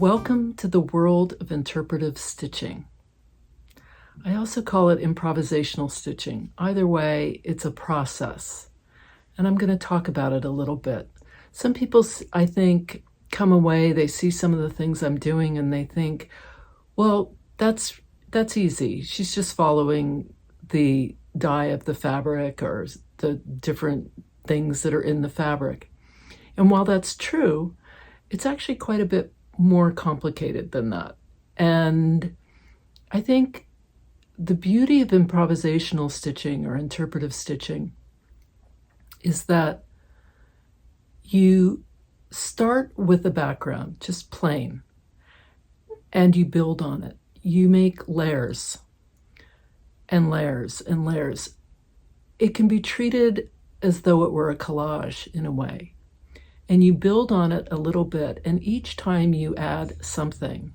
Welcome to the world of interpretive stitching. I also call it improvisational stitching. Either way, it's a process, and I'm going to talk about it a little bit. Some people, I think, come away, they see some of the things I'm doing, and they think, well, that's easy. She's just following the dye of the fabric or the different things that are in the fabric. And while that's true, it's actually quite a bit more complicated than that. And I think the beauty of improvisational stitching or interpretive stitching is that you start with a background, just plain, and you build on it. You make layers and layers and layers. It can be treated as though it were a collage in a way. And you build on it a little bit, and each time you add something,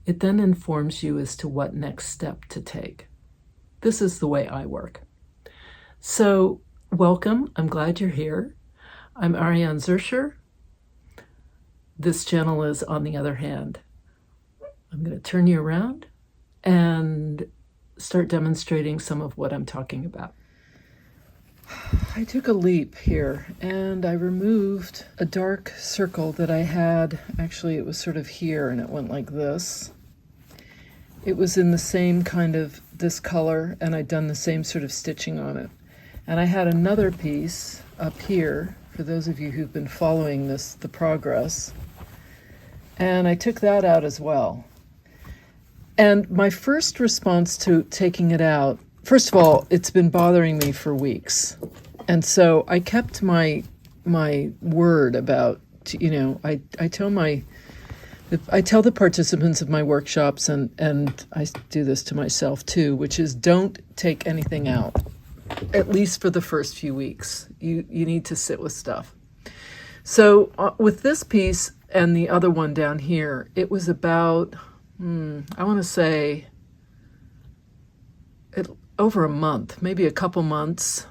it then informs you as to what next step to take. This is the way I work. So, welcome. I'm glad you're here. I'm Ariane Zurcher. This channel is On the Other Hand. I'm going to turn you around and start demonstrating some of what I'm talking about. I took a leap here and I removed a dark circle that I had. Actually, it was sort of here and it went like this. It was in the same kind of this color, and I'd done the same sort of stitching on it. And I had another piece up here, for those of you who've been following the progress. And I took that out as well. And my first response to taking it out, first of all, it's been bothering me for weeks. And so I kept my word about, I tell the participants of my workshops, and I do this to myself too, which is don't take anything out, at least for the first few weeks. You need to sit with stuff. So with this piece and the other one down here, it was about, I want to say, over a month, maybe a couple months.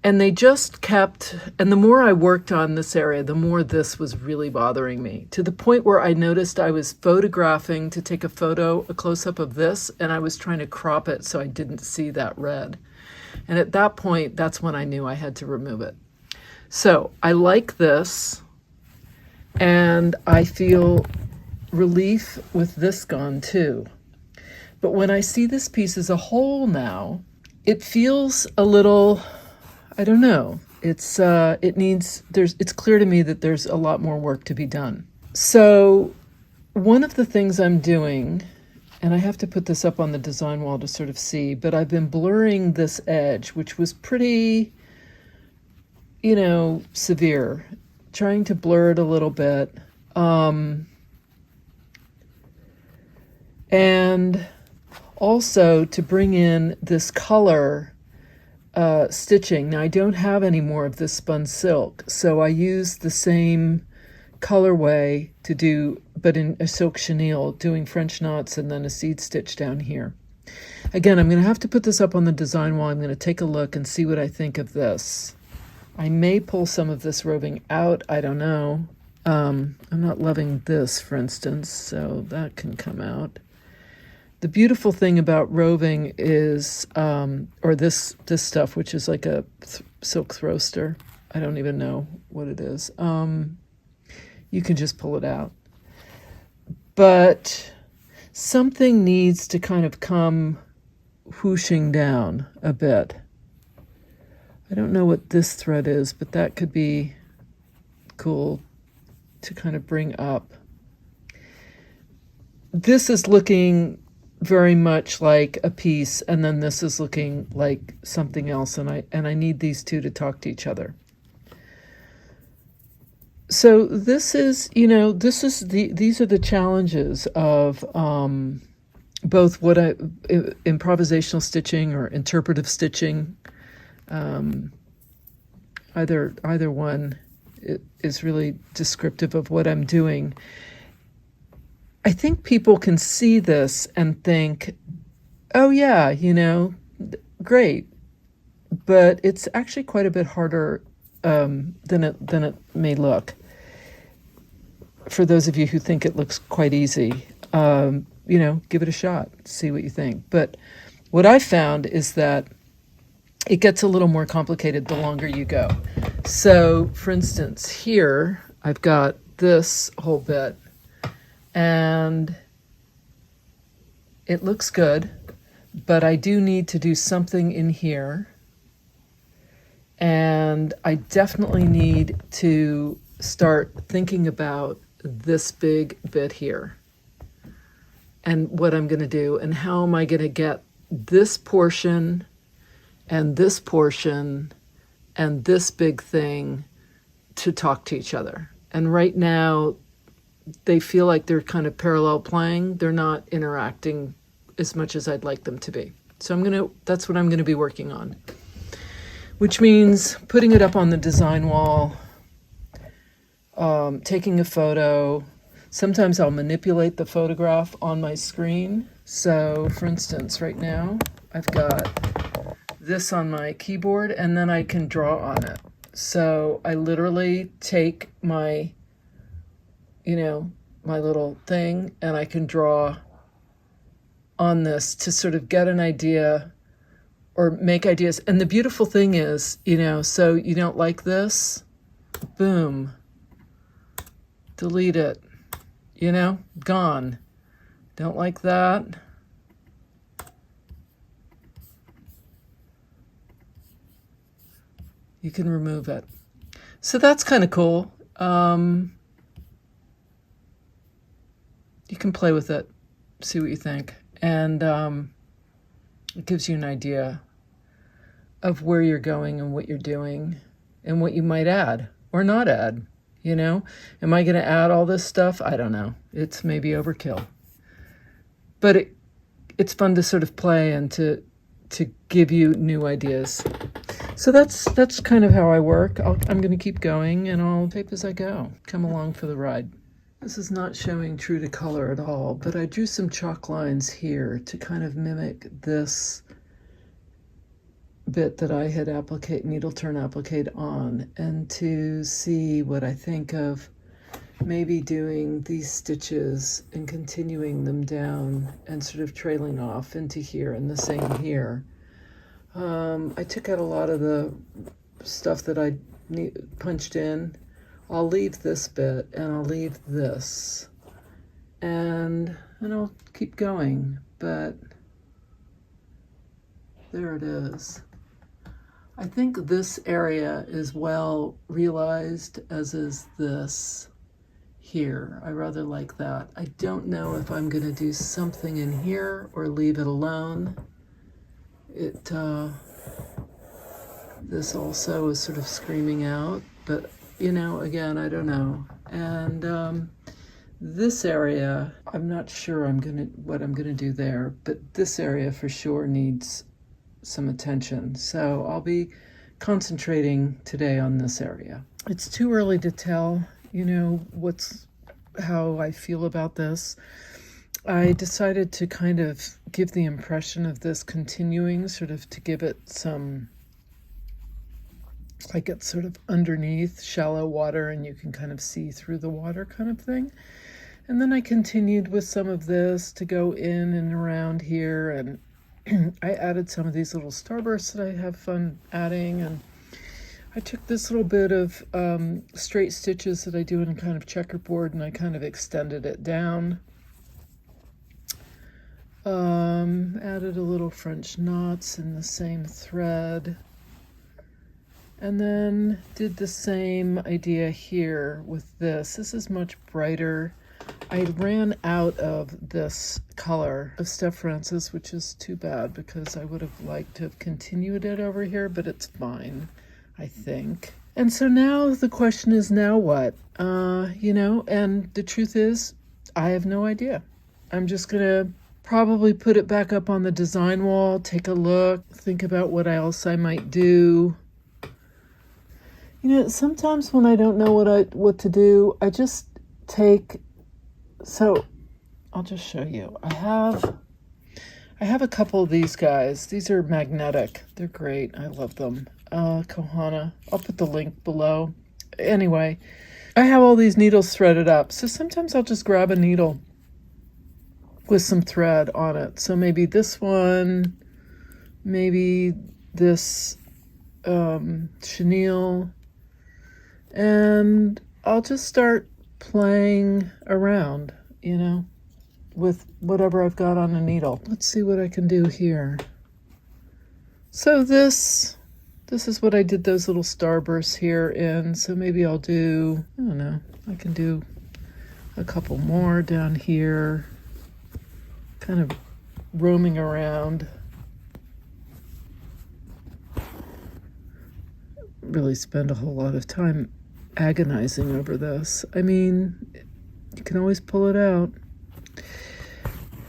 And they just kept, and the more I worked on this area, the more this was really bothering me, to the point where I noticed I was photographing to take a close-up of this, and I was trying to crop it so I didn't see that red. And at that point, that's when I knew I had to remove it. So I like this, and I feel relief with this gone too. But when I see this piece as a whole now, it feels a little, I don't know. It's clear to me that there's a lot more work to be done. So one of the things I'm doing, and I have to put this up on the design wall to sort of see, but I've been blurring this edge, which was pretty, severe, trying to blur it a little bit. And also to bring in this color stitching. Now I don't have any more of this spun silk, so I use the same colorway to do, but in a silk chenille, doing French knots and then a seed stitch down here. Again, I'm going to have to put this up on the design wall. I'm going to take a look and see what I think of this. I may pull some of this roving out. I don't know. I'm not loving this, for instance, so that can come out. The beautiful thing about roving is, or this stuff, which is like a silk throaster. I don't even know what it is. You can just pull it out. But something needs to kind of come whooshing down a bit. I don't know what this thread is, but that could be cool to kind of bring up. This is looking very much like a piece, and then this is looking like something else, and I need these two to talk to each other. So this is, these are the challenges of both improvisational stitching or interpretive stitching. Either one is really descriptive of what I'm doing. I think people can see this and think, oh yeah, great. But it's actually quite a bit harder than it may look. for those of you who think it looks quite easy, give it a shot, see what you think. But what I found is that it gets a little more complicated the longer you go. So, for instance, here I've got this whole bit, and it looks good, but I do need to do something in here, and I definitely need to start thinking about this big bit here and what I'm going to do, and how am I going to get this portion and this portion and this big thing to talk to each other. And right now, they feel like they're kind of parallel playing. They're not interacting as much as I'd like them to be. So that's what I'm going to be working on, which means putting it up on the design wall, taking a photo. Sometimes I'll manipulate the photograph on my screen. So, for instance, right now, I've got this on my keyboard, and then I can draw on it. So I literally take my little thing, and I can draw on this to sort of get an idea or make ideas. And the beautiful thing is, so you don't like this, boom, delete it, gone. Don't like that. You can remove it. So that's kind of cool. You can play with it, see what you think. And it gives you an idea of where you're going and what you're doing and what you might add or not add. Am I going to add all this stuff? I don't know. It's maybe overkill. But it's fun to sort of play and to give you new ideas. So that's kind of how I work. I'm going to keep going, and I'll tape as I go. Come along for the ride. This is not showing true to color at all, but I drew some chalk lines here to kind of mimic this bit that I had needle turn applique on, and to see what I think of maybe doing these stitches and continuing them down and sort of trailing off into here, and the same here. I took out a lot of the stuff that I punched in. I'll leave this bit, and I'll leave this, and I'll keep going, but there it is. I think this area is well realized, as is this here. I rather like that. I don't know if I'm going to do something in here or leave it alone. This also is sort of screaming out, but again, I don't know. And this area, I'm not sure what I'm gonna do there, but this area for sure needs some attention. So I'll be concentrating today on this area. It's too early to tell, how I feel about this. I decided to kind of give the impression of this continuing, sort of to give it some, like it's sort of underneath shallow water and you can kind of see through the water kind of thing. And then I continued with some of this to go in and around here, and I added some of these little starbursts that I have fun adding, and I took this little bit of straight stitches that I do in a kind of checkerboard, and I kind of extended it down. Added a little French knots in the same thread, and then did the same idea here with this. This is much brighter. I ran out of this color of Steph Francis, which is too bad because I would have liked to have continued it over here, but it's fine, I think. And so now the question is, now what? And the truth is, I have no idea. I'm just gonna probably put it back up on the design wall, take a look, think about what else I might do. Sometimes when I don't know what to do, I just take. So I'll just show you. I have a couple of these guys. These are magnetic. They're great. I love them. Kohana. I'll put the link below. Anyway, I have all these needles threaded up, so sometimes I'll just grab a needle with some thread on it. So maybe this one, maybe this chenille, and I'll just start playing around, with whatever I've got on a needle. Let's see what I can do here. So this is what I did those little starbursts here in. So maybe I'll do, I don't know, I can do a couple more down here, kind of roaming around. Really spend a whole lot of time agonizing over this. I mean, you can always pull it out.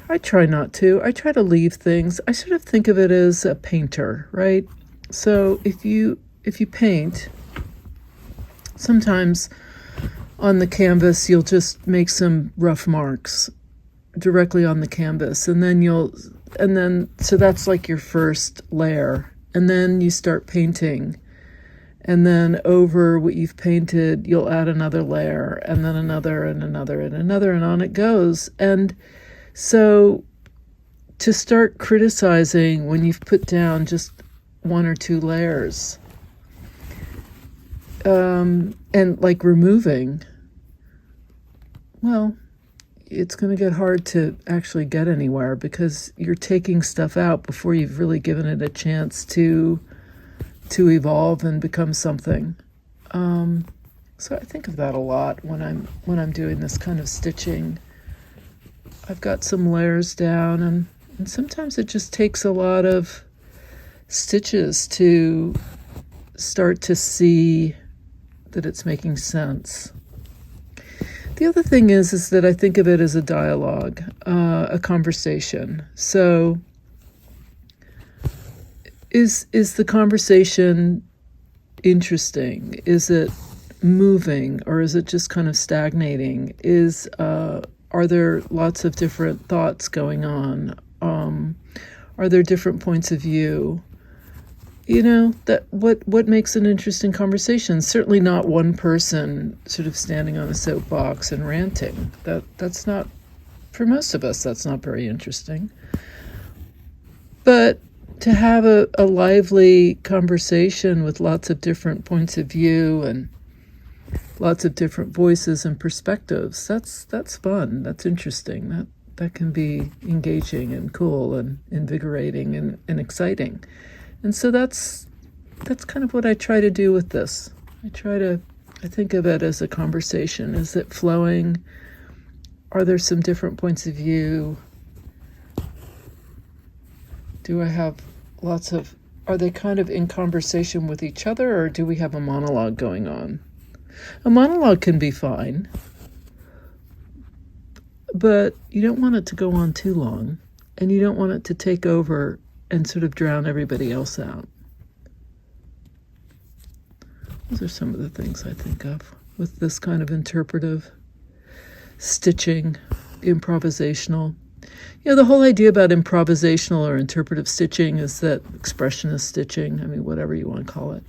I try not to. I try to leave things. I sort of think of it as a painter, right? So if you paint, sometimes on the canvas you'll just make some rough marks directly on the canvas, and then so that's like your first layer, and then you start painting, and then over what you've painted you'll add another layer, and then another, and another, and another, and on it goes. And so to start criticizing when you've put down just one or two layers, and like removing, well, it's going to get hard to actually get anywhere because you're taking stuff out before you've really given it a chance to evolve and become something. So I think of that a lot when I'm doing this kind of stitching. I've got some layers down, and sometimes it just takes a lot of stitches to start to see that it's making sense. The other thing is that I think of it as a dialogue, a conversation. So is the conversation interesting? Is it moving, or is it just kind of stagnating? Are there lots of different thoughts going on? Are there different points of view? That what makes an interesting conversation? Certainly not one person sort of standing on a soapbox and ranting. That's not, for most of us, that's not very interesting. But to have a lively conversation with lots of different points of view and lots of different voices and perspectives, that's fun. That's interesting. That can be engaging and cool and invigorating and exciting. And so that's kind of what I try to do with this. I think of it as a conversation. Is it flowing? Are there some different points of view? Do I have are they kind of in conversation with each other, or do we have a monologue going on? A monologue can be fine, but you don't want it to go on too long, and you don't want it to take over and sort of drown everybody else out. Those are some of the things I think of with this kind of interpretive stitching, improvisational. The whole idea about improvisational or interpretive stitching is that expressionist stitching, whatever you want to call it,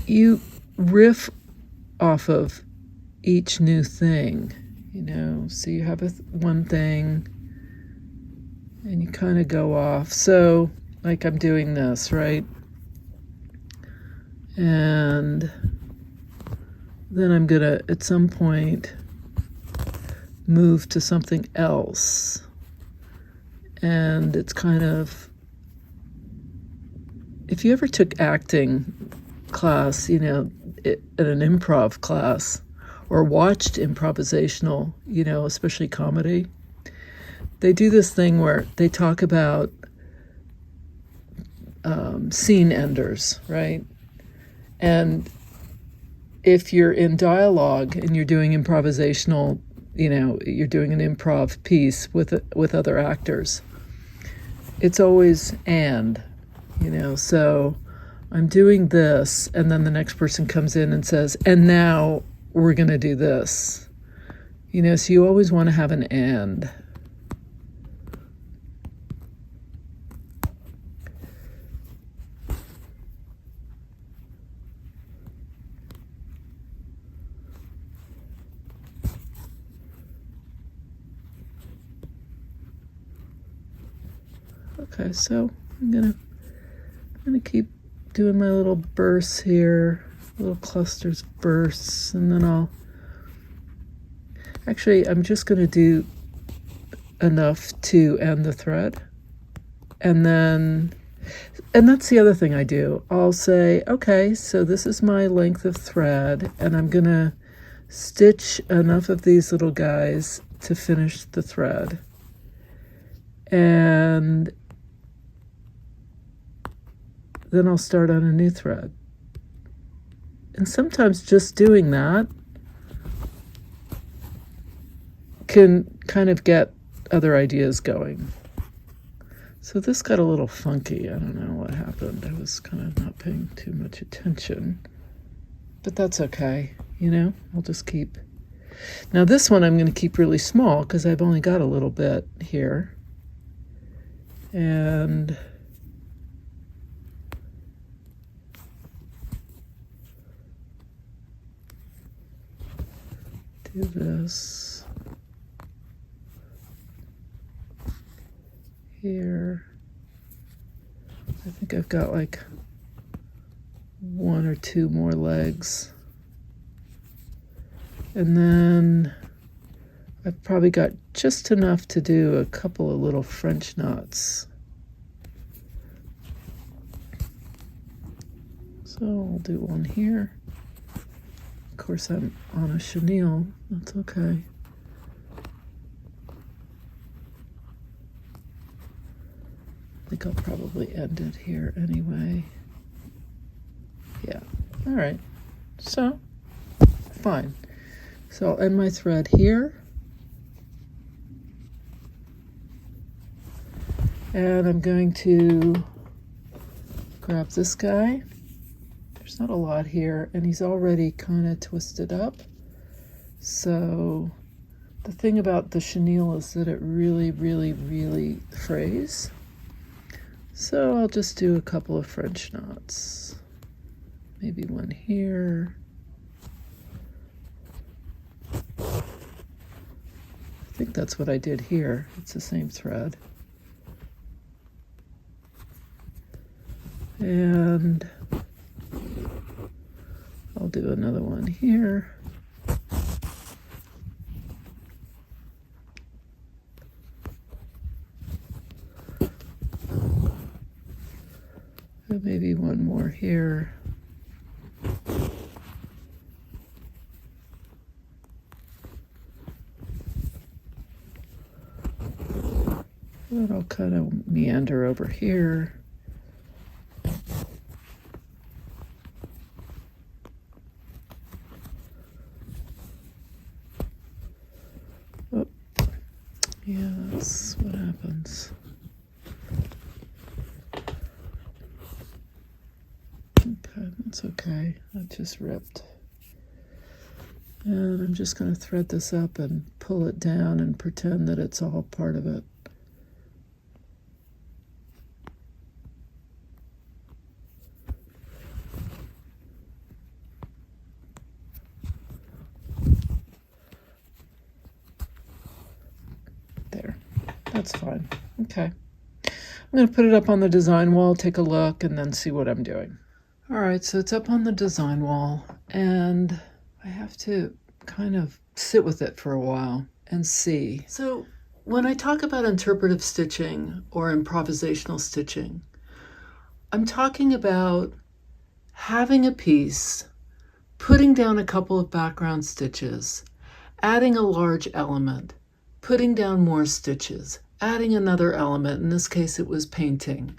you riff off of each new thing, so you have one thing and you kind of go off. So like I'm doing this, right? And then I'm gonna at some point move to something else, and it's kind of, if you ever took acting class, at an improv class, or watched improvisational, especially comedy, they do this thing where they talk about scene enders, right? And if you're in dialogue and you're doing improvisational, you're doing an improv piece with other actors, it's always so I'm doing this, and then the next person comes in and says, and now we're going to do this. So you always want to have an and. Okay, so I'm gonna keep doing my little bursts here, little clusters, bursts, and then I'm just gonna do enough to end the thread, and that's the other thing I do. I'll say, okay, so this is my length of thread, and I'm gonna stitch enough of these little guys to finish the thread. And then I'll start on a new thread. And sometimes just doing that can kind of get other ideas going. So this got a little funky. I don't know what happened. I was kind of not paying too much attention. But that's okay, I'll just keep. Now this one I'm going to keep really small because I've only got a little bit here. And do this here. I think I've got like 1 or 2 more legs. And then I've probably got just enough to do a couple of little French knots. So I'll do one here. Of course, I'm on a chenille. That's okay. I think I'll probably end it here anyway. Yeah. All right. So, fine. So I'll end my thread here. And I'm going to grab this guy. There's not a lot here, and he's already kind of twisted up. So the thing about the chenille is that it really, really, really frays. So I'll just do a couple of French knots. Maybe one here. I think that's what I did here. It's the same thread. And I'll do another one here. And maybe one more here. And I'll kind of meander over here. Oh, yeah, that's what happens. Okay, that's okay. That just ripped. And I'm just going to thread this up and pull it down and pretend that it's all part of it. There. That's fine. Okay. I'm going to put it up on the design wall, take a look, and then see what I'm doing. All right, so it's up on the design wall, and I have to kind of sit with it for a while and see. So when I talk about interpretive stitching or improvisational stitching, I'm talking about having a piece, putting down a couple of background stitches, adding a large element, putting down more stitches, adding another element. In this case, it was painting.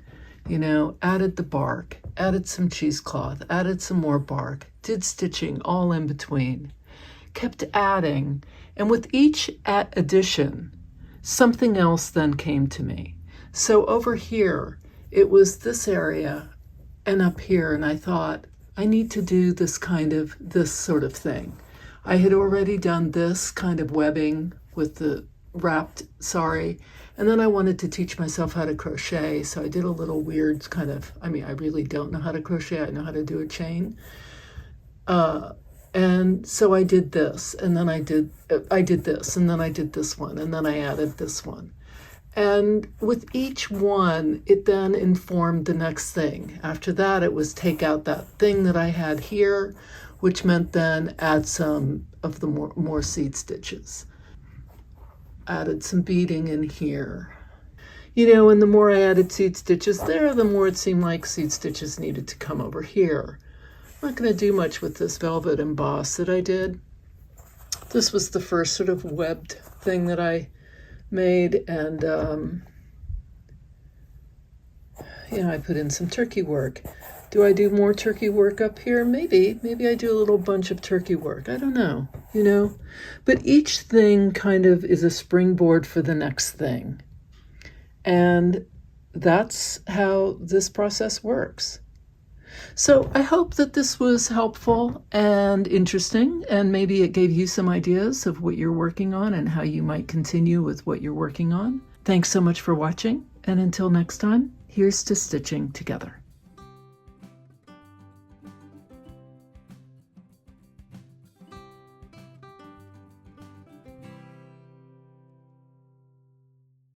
Added the bark, added some cheesecloth, added some more bark, did stitching all in between, kept adding, and with each addition, something else then came to me. So over here, it was this area and up here, and I thought, I need to do this sort of thing. I had already done this kind of webbing with the wrapped sari, and then I wanted to teach myself how to crochet, so I did a little weird I really don't know how to crochet. I know how to do a chain. And so I did this, and then I did this, and then I did this one, and then I added this one. And with each one, it then informed the next thing. After that, it was take out that thing that I had here, which meant then add some of the more seed stitches. Added some beading in here. You know, and the more I added seed stitches there, the more it seemed like seed stitches needed to come over here. I'm not going to do much with this velvet emboss that I did. This was the first sort of webbed thing that I made, and you know, I put in some turkey work. Do I do more turkey work up here? Maybe I do a little bunch of turkey work. I don't know, you know, but each thing kind of is a springboard for the next thing. And that's how this process works. So I hope that this was helpful and interesting, and maybe it gave you some ideas of what you're working on and how you might continue with what you're working on. Thanks so much for watching, and until next time, here's to stitching together.